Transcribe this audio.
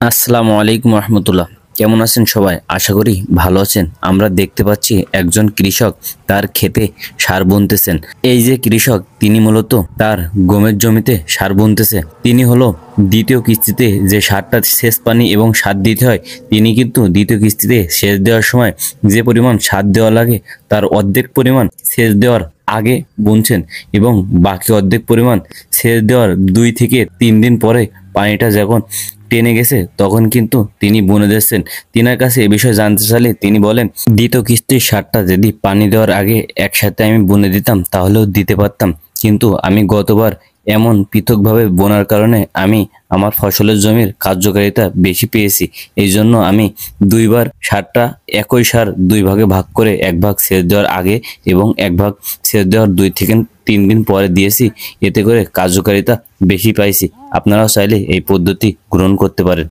আসসালামু আলাইকুম রহমতুল্লাহ। কেমন আছেন সবাই? আশা করি ভালো আছেন। আমরা দেখতে পাচ্ছি একজন কৃষক তার ক্ষেতে সার বুনতেছেন। এই যে কৃষক, তিনি মূলত তার গমের জমিতে সার বুনতেছে। তিনি হলো দ্বিতীয় কিস্তিতে যে সারটা সেচ পানি এবং সার দিতে হয়, তিনি কিন্তু দ্বিতীয় কিস্তিতে সেচ দেওয়ার সময় যে পরিমাণ সার দেওয়া লাগে তার অর্ধেক পরিমাণ সেচ দেওয়ার আগে বুনছেন এবং বাকি অর্ধেক পরিমাণ সেচ দেওয়ার 2 থেকে 3 দিন পরে পানিটা যখন টেনে গেছে তখন কিন্তু তিনি বুনে দিচ্ছেন। তিনার কাছে এ বিষয়ে জানতে চাইলে তিনি বলেন, দ্বিতীয় কিস্তির সারটা যদি পানি দেওয়ার আগে একসাথে আমি বুনে দিতাম তাহলেও দিতে পারতাম, কিন্তু আমি গতবার এমন পৃথকভাবে বোনার কারণে আমি আমার ফসলের জমির কার্যকারিতা বেশি পেয়েছি। এই জন্য আমি দুইবার সারটা একই সার 2 ভাগে ভাগ করে 1 ভাগ সেচ দেওয়ার আগে এবং 1 ভাগ সেচ দেওয়ার 2 থেকে 3 দিন পরে দিয়েছি। এতে করে কার্যকারিতা বেশি পাইছি। আপনারাও চাইলে এই পদ্ধতি গ্রহণ করতে পারেন।